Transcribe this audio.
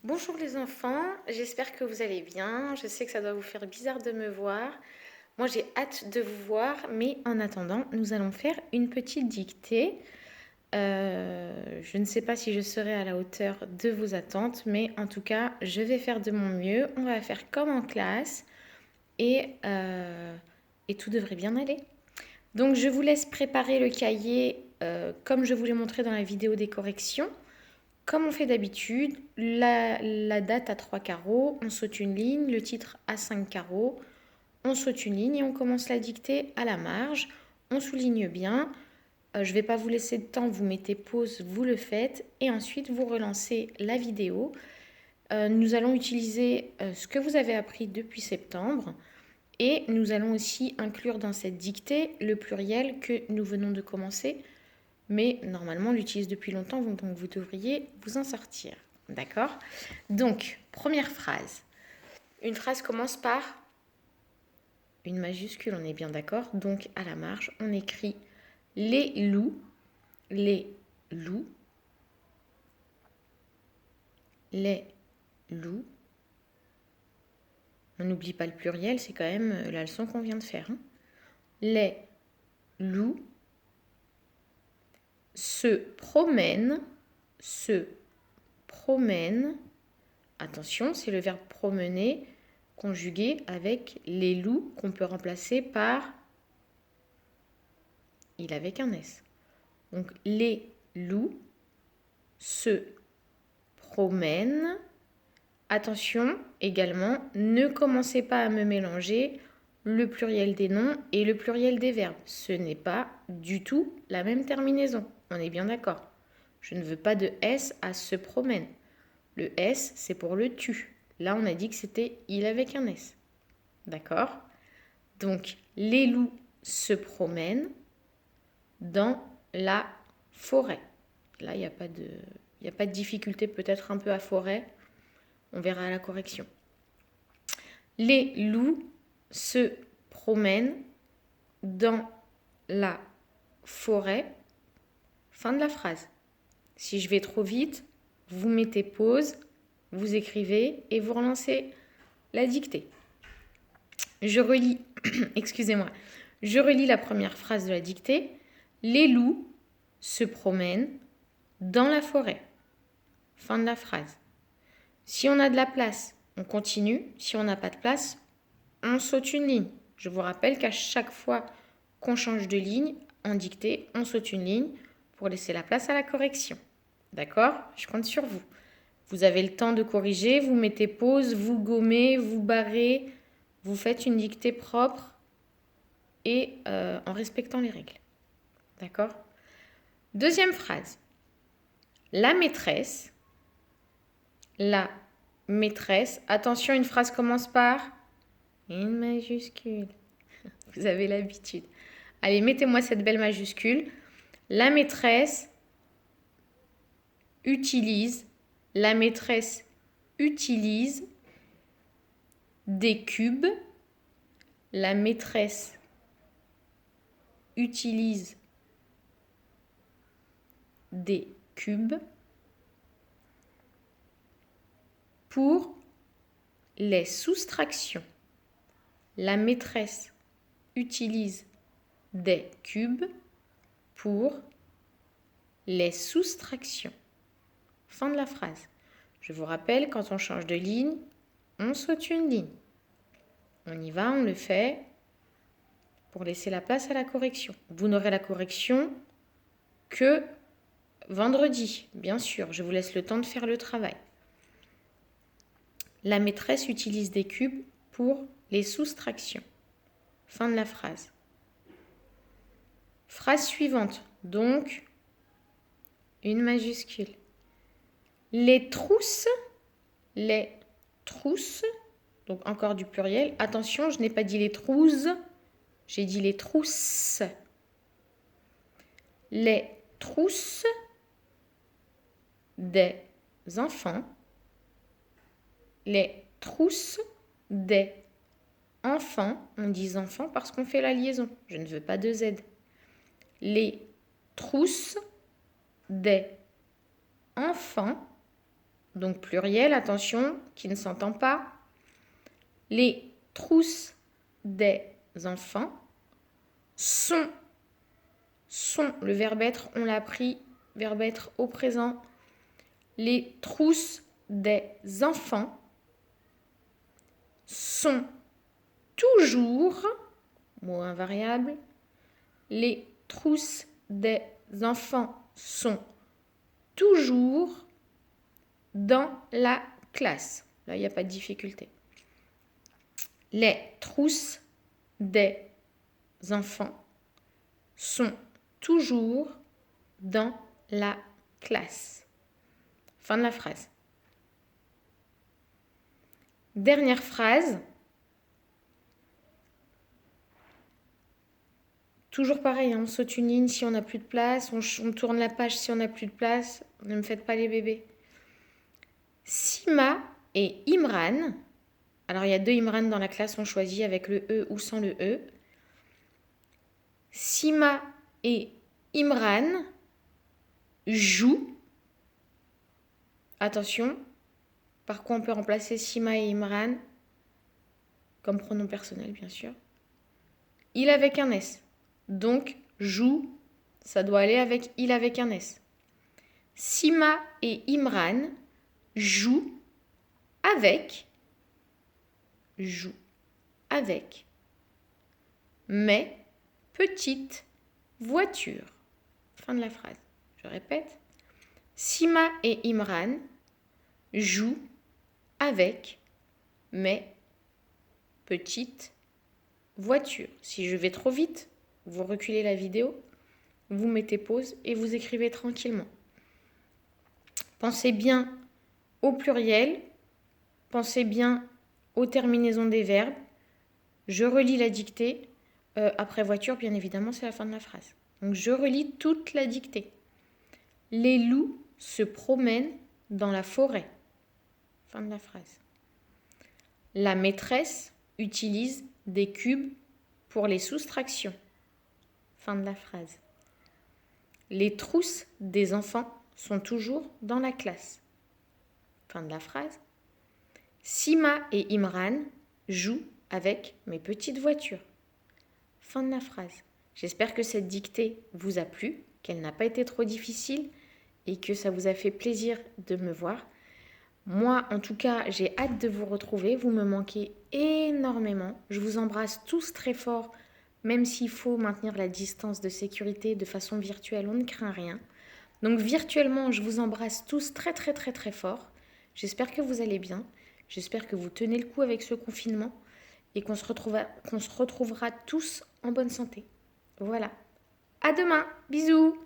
Bonjour les enfants, j'espère que vous allez bien. Je sais que ça doit vous faire bizarre de me voir. Moi j'ai hâte de vous voir, mais en attendant, nous allons faire une petite dictée. Je ne sais pas si je serai à la hauteur de vos attentes, mais en tout cas, je vais faire de mon mieux. On va faire comme en classe et tout devrait bien aller. Donc je vous laisse préparer le cahier comme je vous l'ai montré dans la vidéo des corrections. Comme on fait d'habitude, la date à 3 carreaux, on saute une ligne, le titre à 5 carreaux, on saute une ligne et on commence la dictée à la marge. On souligne bien. Je ne vais pas vous laisser de temps, vous mettez pause, vous le faites et ensuite vous relancez la vidéo. Nous allons utiliser ce que vous avez appris depuis septembre et nous allons aussi inclure dans cette dictée le pluriel que nous venons de commencer. Mais normalement, on l'utilise depuis longtemps, donc vous devriez vous en sortir. D'accord? Donc, première phrase. Une phrase commence par une majuscule, on est bien d'accord. Donc, à la marge, on écrit les loups, les loups, les loups. On n'oublie pas le pluriel, c'est quand même la leçon qu'on vient de faire. Les loups se promènent, se promènent. Attention, c'est le verbe promener conjugué avec les loups qu'on peut remplacer par il avec un S. Donc les loups se promènent. Attention également, ne commencez pas à me mélanger le pluriel des noms et le pluriel des verbes. Ce n'est pas du tout la même terminaison. On est bien d'accord. Je ne veux pas de S à se promène. Le S, c'est pour le tu. Là, on a dit que c'était il avec un S. D'accord? Donc, les loups se promènent dans la forêt. Là, il n'y a pas de difficulté, peut-être un peu à forêt. On verra à la correction. Les loups se promènent dans la forêt. Fin de la phrase. Si je vais trop vite, vous mettez pause, vous écrivez et vous relancez la dictée. Je relis, excusez-moi, je relis la première phrase de la dictée. Les loups se promènent dans la forêt. Fin de la phrase. Si on a de la place, on continue. Si on n'a pas de place, on saute une ligne. Je vous rappelle qu'à chaque fois qu'on change de ligne en dictée, on saute une ligne pour laisser la place à la correction. D'accord? Je compte sur vous. Vous avez le temps de corriger, vous mettez pause, vous gommez, vous barrez, vous faites une dictée propre et en respectant les règles. D'accord? Deuxième phrase. La maîtresse, attention, une phrase commence par une majuscule. Vous avez l'habitude. Allez, mettez-moi cette belle majuscule. La maîtresse utilise des cubes. La maîtresse utilise des cubes pour les soustractions. La maîtresse utilise des cubes pour les soustractions. Fin de la phrase. Je vous rappelle, quand on change de ligne, on saute une ligne. On y va, on le fait pour laisser la place à la correction. Vous n'aurez la correction que vendredi, bien sûr. Je vous laisse le temps de faire le travail. La maîtresse utilise des cubes pour les soustractions. Fin de la phrase. Phrase suivante. Donc, une majuscule. Les trousses, donc encore du pluriel. Attention, je n'ai pas dit les trousses, j'ai dit les trousses. Les trousses des enfants. Les trousses des enfants. On dit enfants parce qu'on fait la liaison. Je ne veux pas de Z. Les trousses des enfants donc pluriel, attention, qui ne s'entend pas. Les trousses des enfants sont, le verbe être, on l'a pris, verbe être au présent. Les trousses des enfants sont toujours, mot invariable, les trousses des enfants sont toujours dans la classe. Là, il n'y a pas de difficulté. Les trousses des enfants sont toujours dans la classe. Fin de la phrase. Dernière phrase. Toujours pareil, on saute une ligne si on n'a plus de place, on tourne la page si on n'a plus de place. Ne me faites pas les bébés. Sima et Imran. Alors, il y a 2 Imran dans la classe, on choisit avec le E ou sans le E. Sima et Imran jouent. Attention, par quoi on peut remplacer Sima et Imran? Comme pronom personnel, bien sûr. Il avec un S. Donc, joue, ça doit aller avec il avec un S. Sima et Imran jouent avec mes petites voitures. Fin de la phrase. Je répète. Sima et Imran jouent avec mes petites voitures. Si je vais trop vite, vous reculez la vidéo, vous mettez pause et vous écrivez tranquillement. Pensez bien au pluriel, pensez bien aux terminaisons des verbes. Je relis la dictée. Après voiture, bien évidemment, c'est la fin de la phrase. Donc, je relis toute la dictée. Les loups se promènent dans la forêt. Fin de la phrase. La maîtresse utilise des cubes pour les soustractions. Fin de la phrase. Les trousses des enfants sont toujours dans la classe. Fin de la phrase. Sima et Imran jouent avec mes petites voitures. Fin de la phrase. J'espère que cette dictée vous a plu, qu'elle n'a pas été trop difficile et que ça vous a fait plaisir de me voir. Moi, en tout cas, j'ai hâte de vous retrouver. Vous me manquez énormément. Je vous embrasse tous très fort, même s'il faut maintenir la distance de sécurité de façon virtuelle, on ne craint rien. Donc virtuellement, je vous embrasse tous très très très très fort. J'espère que vous allez bien. J'espère que vous tenez le coup avec ce confinement et qu'on se retrouvera tous en bonne santé. Voilà. À demain. Bisous.